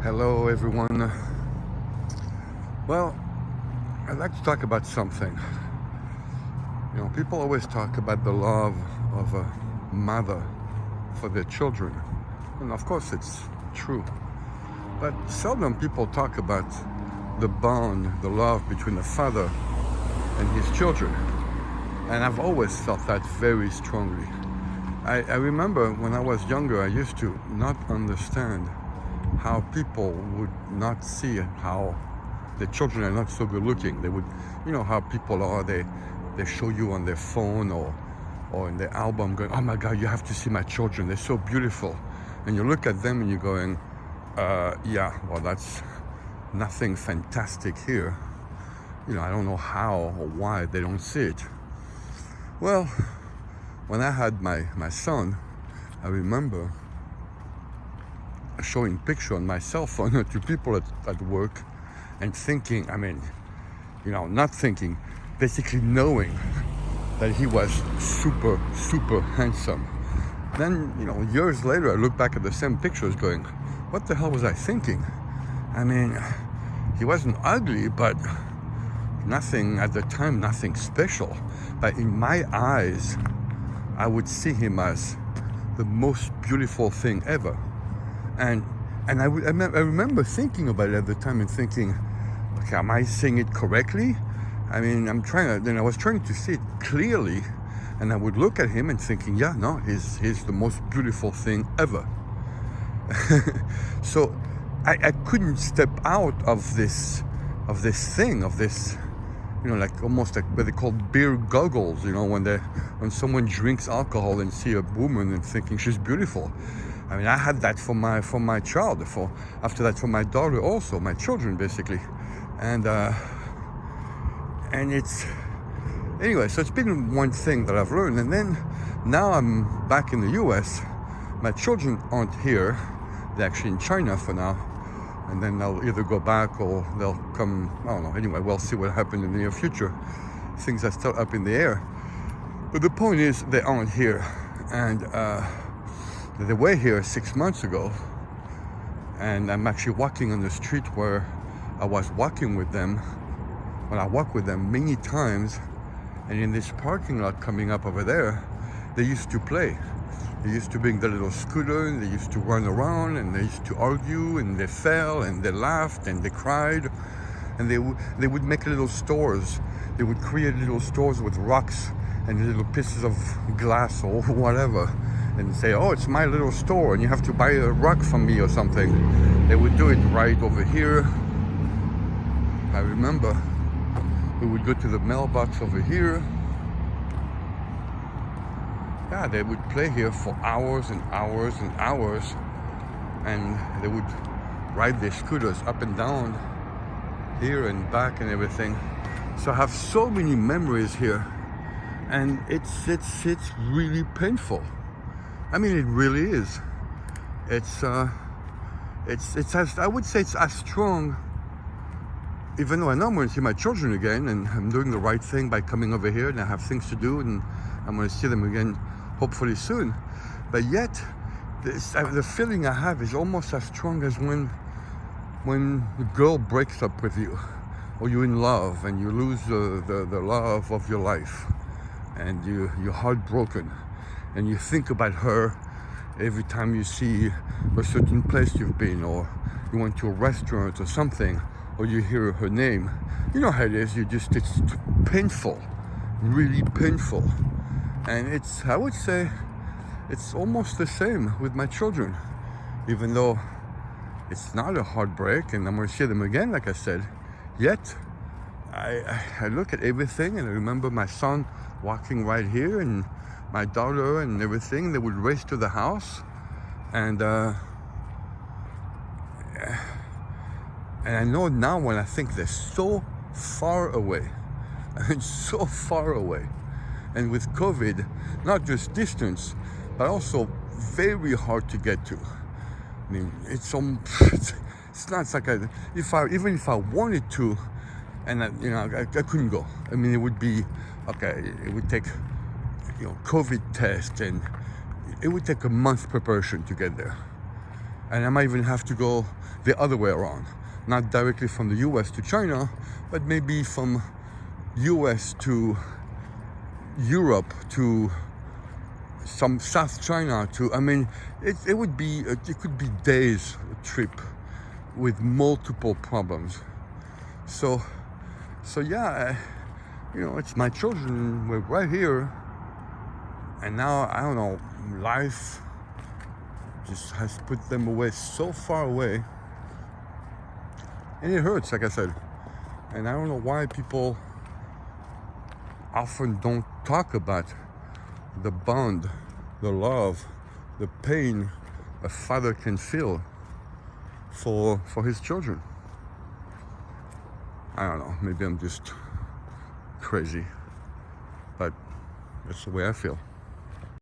Hello, everyone. Well, I'd like to talk about something. People always talk about the love of a mother for their children. And of course, it's true. But seldom people talk about the bond, the love between a father and his children. And I've always felt that very strongly. I remember when I was younger, I used to not understand how people would not see how the children are not so good looking. They would, how people are, they show you on their phone or in their album going, oh my God, you have to see my children, they're so beautiful. And you look at them and you're going, yeah, well, that's nothing fantastic here. I don't know how or why they don't see it. Well, when I had my son, I remember showing picture on my cell phone to people at work and thinking, not thinking, basically knowing that he was super, super handsome. Then, years later, I look back at the same pictures going, what the hell was I thinking? He wasn't ugly, but nothing at the time, nothing special. But in my eyes, I would see him as the most beautiful thing ever. And I remember thinking about it at the time and thinking, okay, am I saying it correctly? I was trying to see it clearly, and I would look at him and thinking, yeah, no, he's the most beautiful thing ever. So I couldn't step out of this thing, like almost like what they call beer goggles, when someone drinks alcohol and see a woman and thinking she's beautiful. I had that for my child, after that for my daughter also, my children basically, and it's anyway. So it's been one thing that I've learned, and then now I'm back in the U.S. My children aren't here; they're actually in China for now, and then they'll either go back or they'll come. I don't know. Anyway, we'll see what happens in the near future. Things are still up in the air, but the point is they aren't here, and they were here 6 months ago, and I'm actually walking on the street where I was walking with them. When I walk with them many times, and in this parking lot coming up over there, they used to play. They used to bring the little scooter, and they used to run around, and they used to argue, and they fell, and they laughed, and they cried, and they would make little stores. They would create little stores with rocks and little pieces of glass or whatever, and say, oh, it's my little store and you have to buy a rock from me or something. They would do it right over here. I remember we would go to the mailbox over here. Yeah, they would play here for hours and hours and hours, and they would ride their scooters up and down here and back and everything. So I have so many memories here, and it's really painful. It really is. It's as, I would say it's as strong, even though I know I'm going to see my children again, and I'm doing the right thing by coming over here, and I have things to do, and I'm going to see them again hopefully soon. But yet, the feeling I have is almost as strong as when the girl breaks up with you, or you're in love and you lose the love of your life, and you're heartbroken. And you think about her every time you see a certain place you've been, or you went to a restaurant or something, or you hear her name. You know how it is, it's painful, really painful. And I would say, it's almost the same with my children, even though it's not a heartbreak and I'm going to see them again, like I said. Yet, I look at everything and I remember my son walking right here, and my daughter and everything. They would race to the house, and I know now when I think they're so far away, so far away, and with COVID, not just distance, but also very hard to get to. It's not like even if I wanted to, and I couldn't go. It would be okay. It would take COVID test, and it would take a month preparation to get there. And I might even have to go the other way around. Not directly from the US to China, but maybe from US to Europe to some South China to, I mean, it could be days trip with multiple problems. So yeah, it's my children were right here, and now I don't know, life just has put them away so far away, and it hurts, like I said. And I don't know why people often don't talk about the bond, the love, the pain a father can feel for his children. I don't know, maybe I'm just crazy, but that's the way I feel.